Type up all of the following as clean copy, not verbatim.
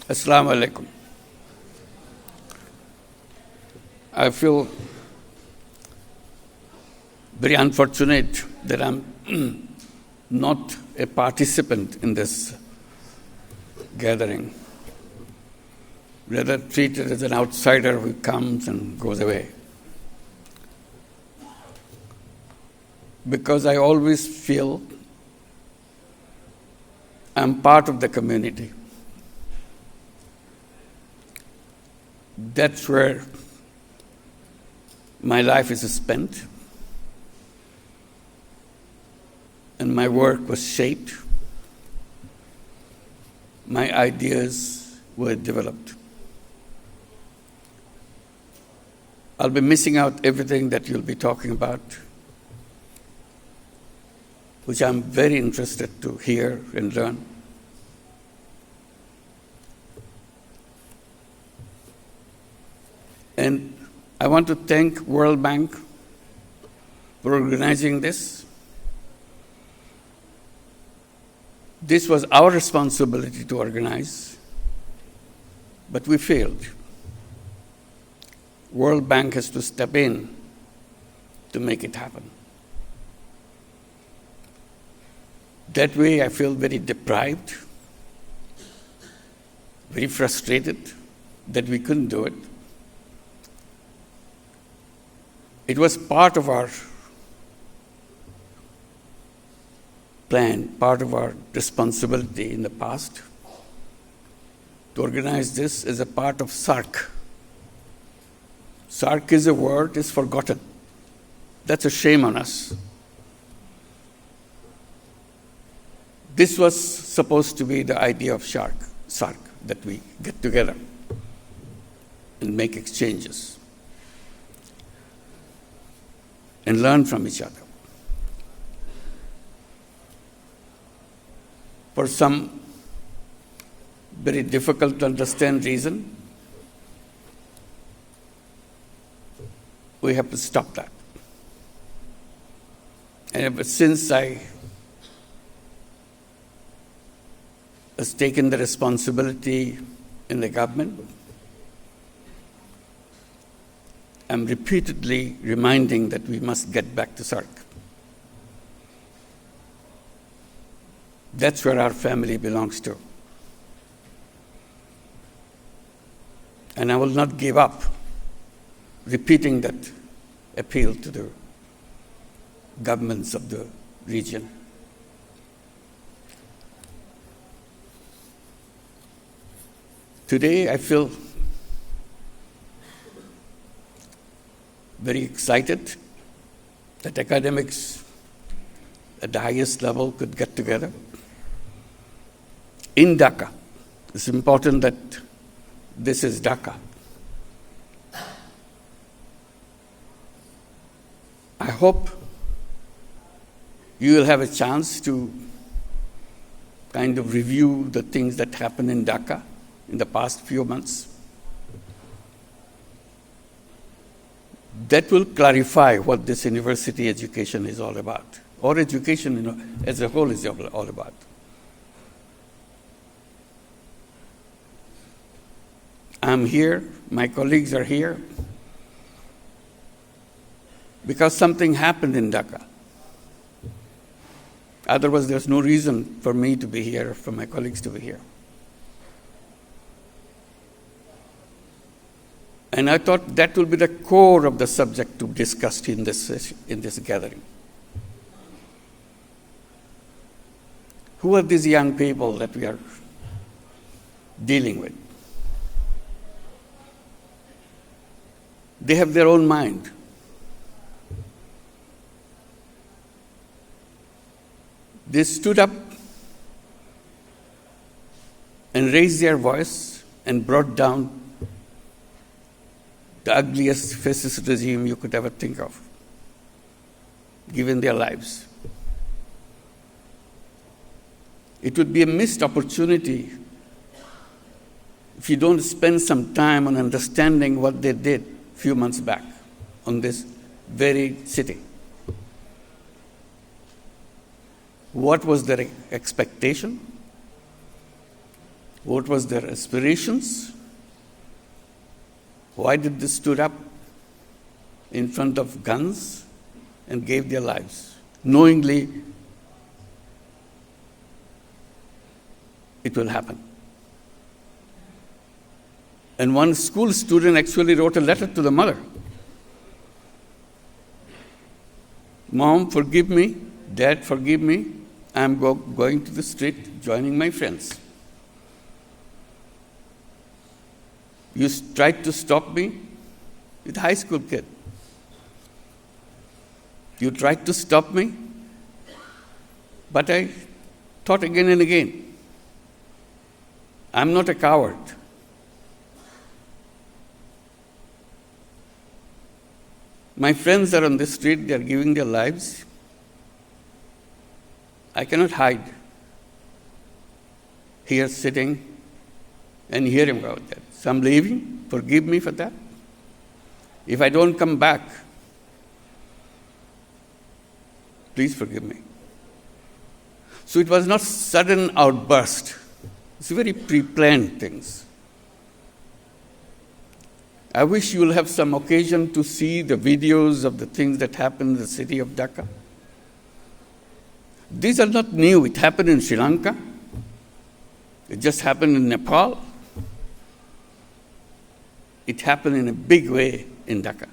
Assalamu alaikum. I feel very unfortunate that I'm not a participant in this gathering, rather treated as an outsider who comes and goes away. Because I always feel I'm part of the community. That's where my life is spent, and my work was shaped. My ideas were developed. I'll be missing out everything that you'll be talking about, which I'm very interested to hear and learn. And I want to thank World Bank for organizing this. This was our responsibility to organize, but we failed. World Bank has to step in to make it happen. That way I feel very deprived, very frustrated that we couldn't do it. It was part of our plan, part of our responsibility in the past to organize this as a part of SARC. SARC is a word, is forgotten. That's a shame on us. This was supposed to be the idea of SARC, that we get together and make exchanges and learn from each other. For some very difficult to understand reason, we have to stop that. And ever since I has taken the responsibility in the government, I'm repeatedly reminding that we must get back to SARC. That's where our family belongs to. And I will not give up repeating that appeal to the governments of the region. Today, I feel very excited that academics at the highest level could get together in Dhaka. It's important that this is Dhaka. I hope you will have a chance to kind of review the things that happened in Dhaka in the past few months. That will clarify what this university education is all about, or education as a whole is all about. I'm here, my colleagues are here, because something happened in Dhaka. Otherwise, there's no reason for me to be here, for my colleagues to be here. And I thought that will be the core of the subject to be discussed in this gathering. Who are these young people that we are dealing with? They have their own mind. They stood up and raised their voice and brought down the ugliest fascist regime you could ever think of, given their lives. It would be a missed opportunity if you don't spend some time on understanding what they did a few months back on this very city. What was their expectation? what was their aspirations, why did they stood up in front of guns and gave their lives, knowingly it will happen. And one school student actually wrote a letter to the mother. Mom, forgive me. Dad, forgive me. I'm going to the street, joining my friends. You tried to stop me with a high school kid. You tried to stop me, but I thought again and again. I'm not a coward. My friends are on the street, they are giving their lives. I cannot hide here sitting and hearing about that. So I'm leaving. Forgive me for that. If I don't come back, please forgive me. So it was not sudden outburst. It's very pre-planned things. I wish you will have some occasion to see the videos of the things that happened in the city of Dhaka. These are not new. It happened in Sri Lanka. It just happened in Nepal. It happened in a big way in Dhaka.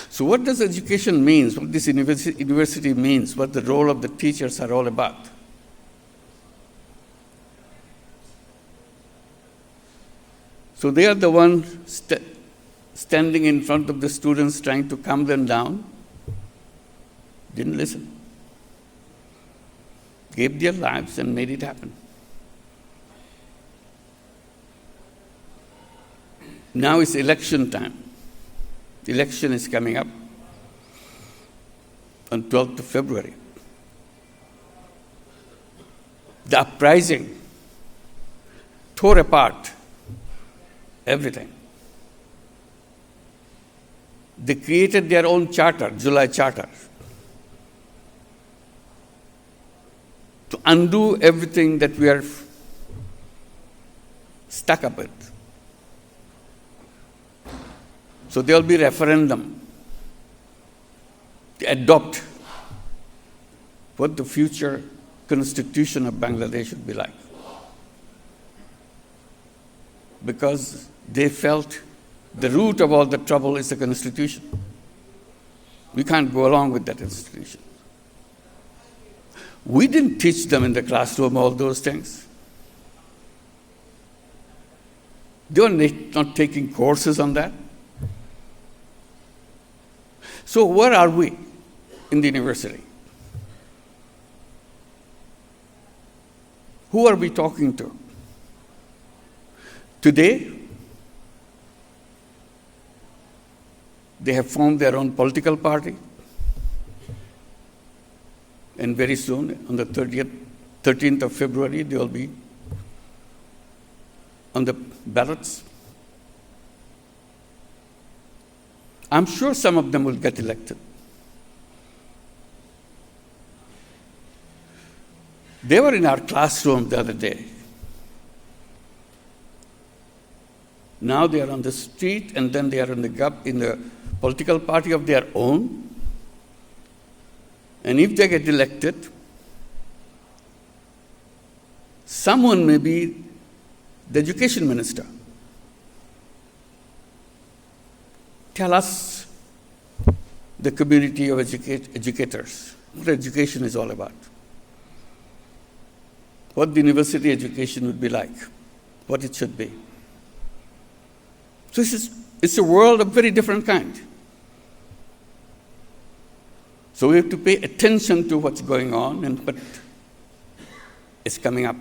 So what does education mean? What this university means? What the role of the teachers are all about? So they are the ones standing in front of the students trying to calm them down. Didn't listen. Gave their lives and made it happen. Now it's election time. The election is coming up on 12th of February. The uprising tore apart everything. They created their own charter, July Charter, to undo everything that we are stuck up with. So there will be referendum to adopt what the future constitution of Bangladesh should be like. Because they felt the root of all the trouble is the constitution. We can't go along with that institution. We didn't teach them in the classroom all those things. They were not taking courses on that. So where are we in the university? Who are we talking to? Today, they have formed their own political party. And very soon, on the 13th of February, they will be on the ballots. I'm sure some of them will get elected. They were in our classroom the other day. Now they are on the street, and then they are in the political party of their own. And if they get elected, someone may be the education minister. Tell us, the community of educators, what education is all about. What the university education would be like, what it should be. So it's a world of very different kind. So we have to pay attention to what's going on and what is coming up.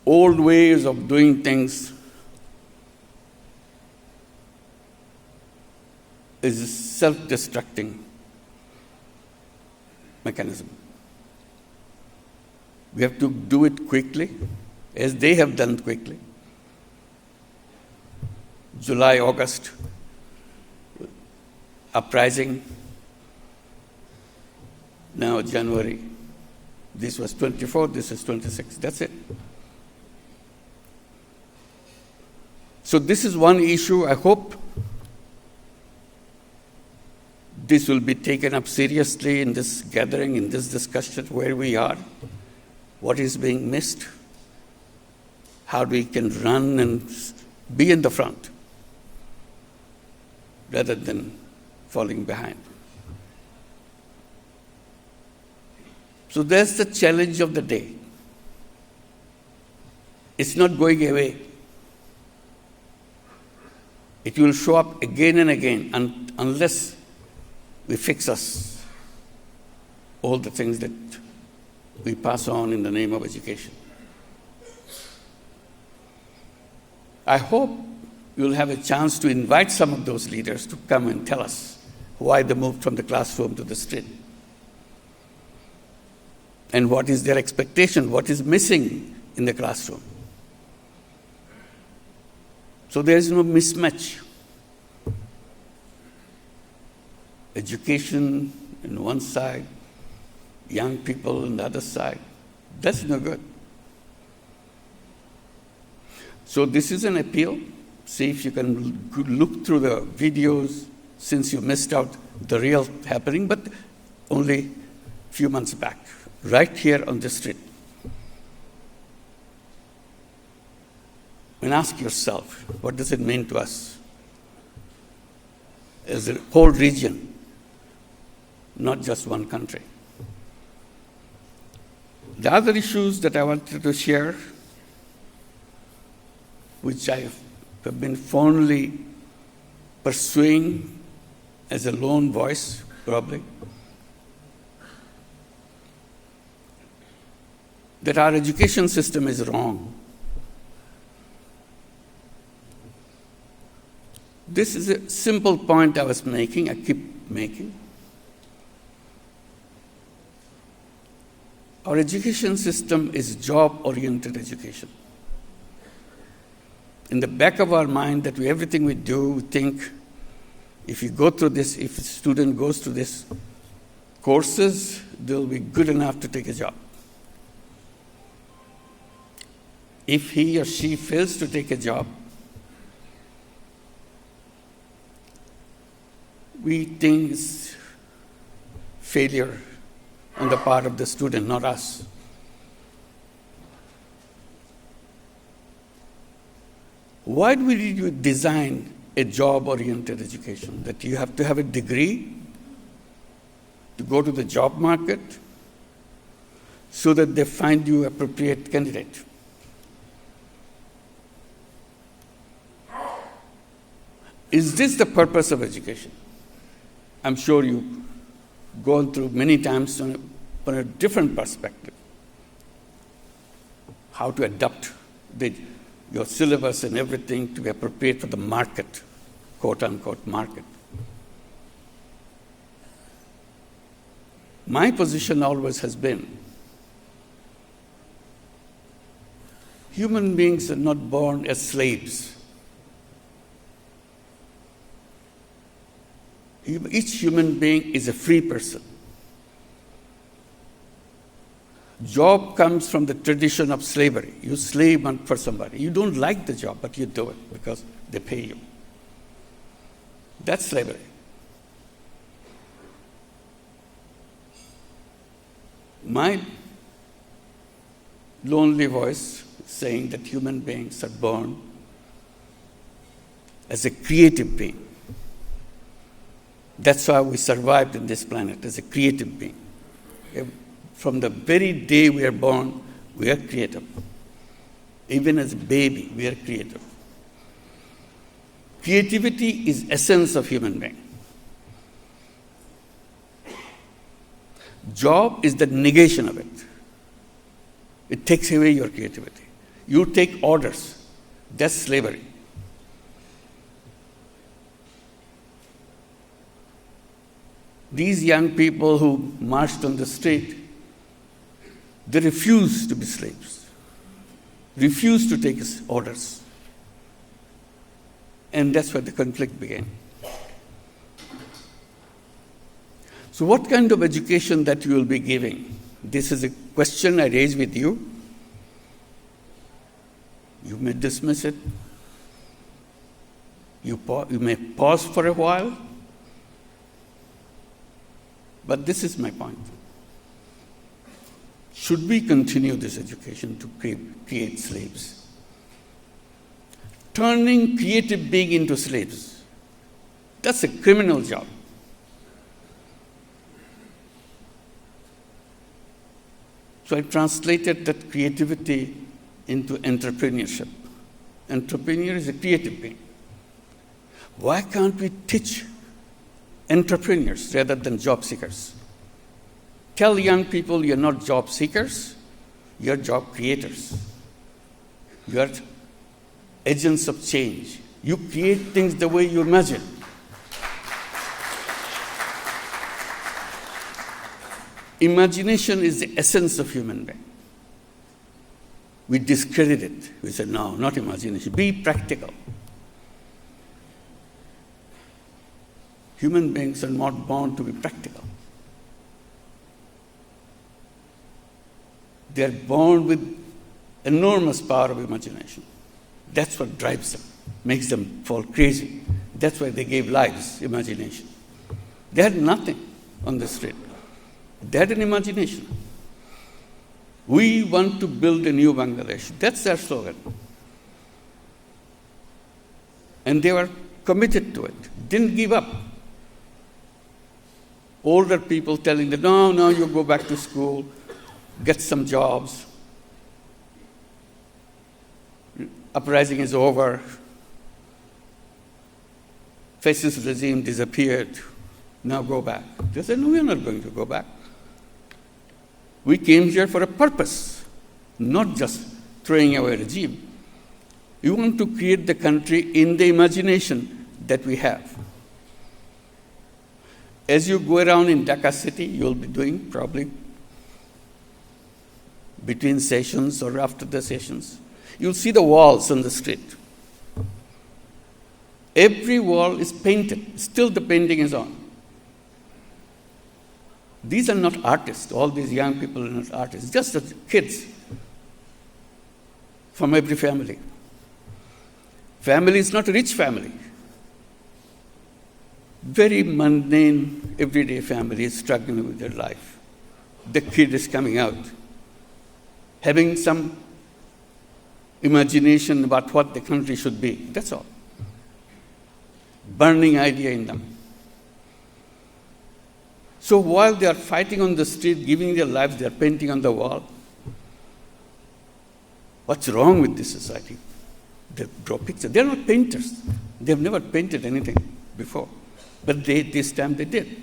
Old ways of doing things is a self-destructing mechanism. We have to do it quickly, as they have done quickly. July, August, uprising. Now January, This was 24, this is 26. That's it. So this is one issue. I hope this will be taken up seriously in this gathering, in this discussion, where we are, what is being missed, how we can run and be in the front rather than falling behind. So that's the challenge of the day. It's not going away. It will show up again and again unless we fix us all the things that we pass on in the name of education. I hope you'll have a chance to invite some of those leaders to come and tell us why they moved from the classroom to the street. And what is their expectation? What is missing in the classroom? So there is no mismatch. Education on one side, young people on the other side. That's no good. So this is an appeal. See if you can look through the videos since you missed out the real happening, but only a few months back, right here on the street. And ask yourself, what does it mean to us as a whole region, not just one country? The other issues that I wanted to share, which I have been fondly pursuing as a lone voice, probably, that our education system is wrong. This is a simple point I was making, I keep making. Our education system is job-oriented education. In the back of our mind, that everything we do, we think, if you go through this, if a student goes through this courses, they'll be good enough to take a job. If he or she fails to take a job, we think it's failure on the part of the student, not us. Why do we design a job-oriented education? That you have to have a degree to go to the job market so that they find you appropriate candidate. Is this the purpose of education? I'm sure you've gone through many times from a different perspective. How to adapt your syllabus and everything to be appropriate for the market, quote-unquote market. My position always has been, human beings are not born as slaves. Each human being is a free person. Job comes from the tradition of slavery. You slave for somebody. You don't like the job, but you do it because they pay you. That's slavery. My lonely voice is saying that human beings are born as a creative being. That's why we survived in this planet, as a creative being. From the very day we are born, we are creative. Even as a baby, we are creative. Creativity is essence of human being. Job is the negation of it. It takes away your creativity. You take orders. That's slavery. These young people who marched on the street, they refused to be slaves, refused to take orders. And that's where the conflict began. So what kind of education that you will be giving? This is a question I raise with you. You may dismiss it. You may pause for a while. But this is my point. Should we continue this education to create slaves? Turning creative being into slaves, that's a criminal job. So I translated that creativity into entrepreneurship. Entrepreneur is a creative being. Why can't we teach entrepreneurs rather than job seekers? Tell young people you're not job seekers, you're job creators. You're agents of change. You create things the way you imagine. Imagination is the essence of human being. We discredit it. We say, no, not imagination. Be practical. Human beings are not born to be practical. They are born with enormous power of imagination. That's what drives them, makes them fall crazy. That's why they gave lives, imagination. They had nothing on the street. They had an imagination. We want to build a new Bangladesh. That's their slogan. And they were committed to it, didn't give up. Older people telling them, no, you go back to school, get some jobs. Uprising is over. Fascist regime disappeared. Now go back. They said, no, we're not going to go back. We came here for a purpose, not just throwing away a regime. We want to create the country in the imagination that we have. As you go around in Dhaka city, you'll be doing probably between sessions or after the sessions, you'll see the walls on the street. Every wall is painted. Still the painting is on. These are not artists. All these young people are not artists. Just the kids from every family. Family is not a rich family. Very mundane, everyday family is struggling with their life. The kid is coming out, having some imagination about what the country should be. That's all. Burning idea in them. So while they are fighting on the street, giving their lives, they are painting on the wall. What's wrong with this society? They draw pictures. They're not painters. They've never painted anything before. But this time they did.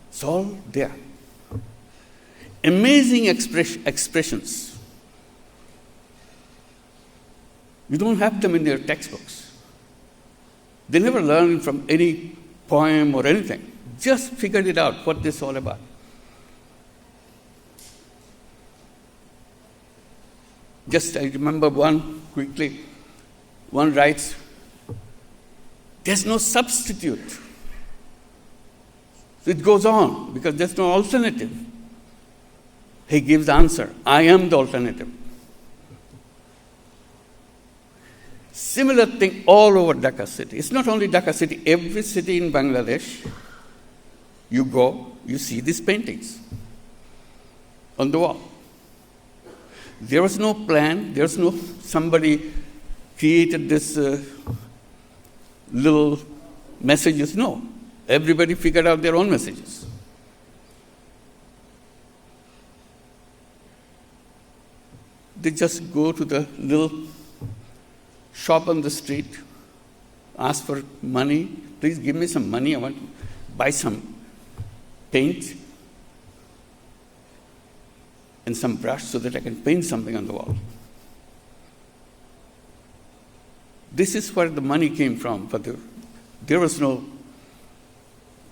It's all there. Amazing expressions. You don't have them in your textbooks. They never learned from any poem or anything. Just figured it out, what this is all about. Just, I remember one quickly. One writes, there's no substitute. So it goes on, because there's no alternative. He gives the answer, I am the alternative. Similar thing all over Dhaka city. It's not only Dhaka city, every city in Bangladesh, you go, you see these paintings on the wall. There was no plan, there was no, somebody created this little messages. No, everybody figured out their own messages. They just go to the little shop on the street, ask for money. Please give me some money. I want to buy some paint and some brush so that I can paint something on the wall. This is where the money came from. There was no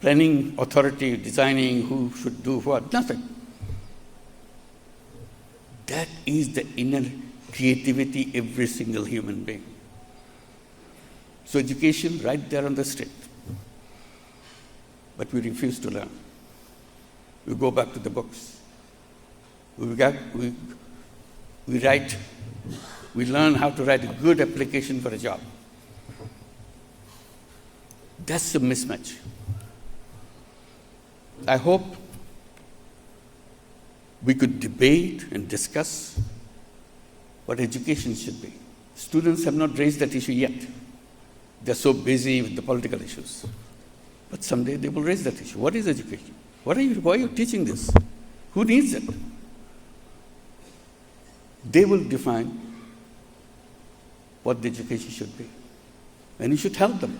planning authority designing who should do what, nothing. That is the inner creativity every single human being. So education right there on the street. But we refuse to learn. We go back to the books. We write, we learn how to write a good application for a job. That's the mismatch. I hope we could debate and discuss what education should be. Students have not raised that issue yet. They're so busy with the political issues. But someday they will raise that issue. What is education? Why are you teaching this? Who needs it? They will define what the education should be. And you should help them.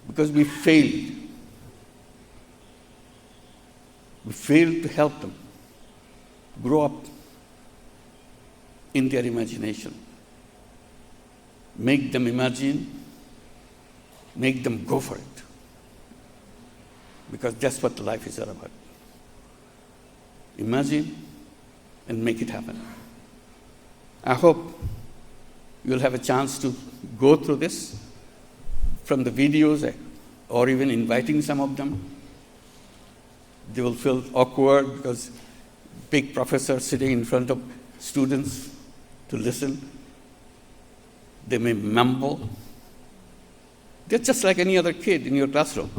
Because we failed. We failed to help them grow up in their imagination. Make them imagine, make them go for it. Because that's what life is all about. Imagine and make it happen. I hope you'll have a chance to go through this from the videos or even inviting some of them. They will feel awkward because big professor sitting in front of students to listen. They may mumble. They're just like any other kid in your classroom.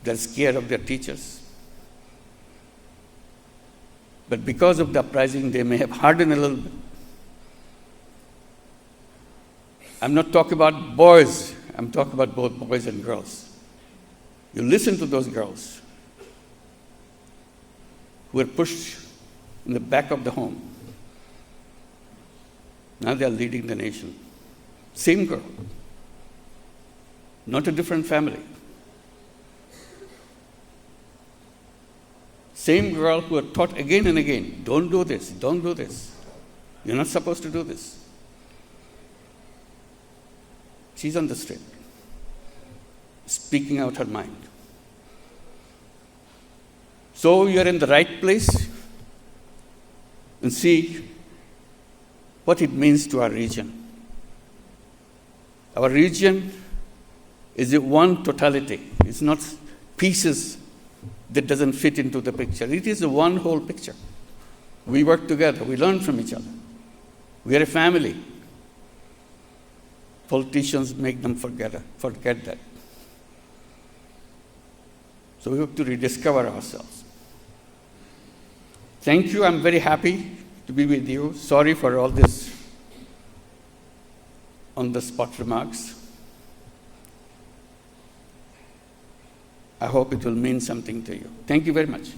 They're scared of their teachers. But because of the uprising, they may have hardened a little bit. I'm not talking about boys. I'm talking about both boys and girls. You listen to those girls who were pushed in the back of the home. Now they are leading the nation. Same girl. Not a different family. Same girl who are taught again and again, don't do this, don't do this. You're not supposed to do this. She's on the street, speaking out her mind. So you're in the right place and see what it means to our region. Our region is a one totality. It's not pieces that doesn't fit into the picture. It is a one whole picture. We work together. We learn from each other. We are a family. Politicians make them forget that. So we have to rediscover ourselves. Thank you. I'm very happy to be with you. Sorry for all this on-the-spot remarks. I hope it will mean something to you. Thank you very much.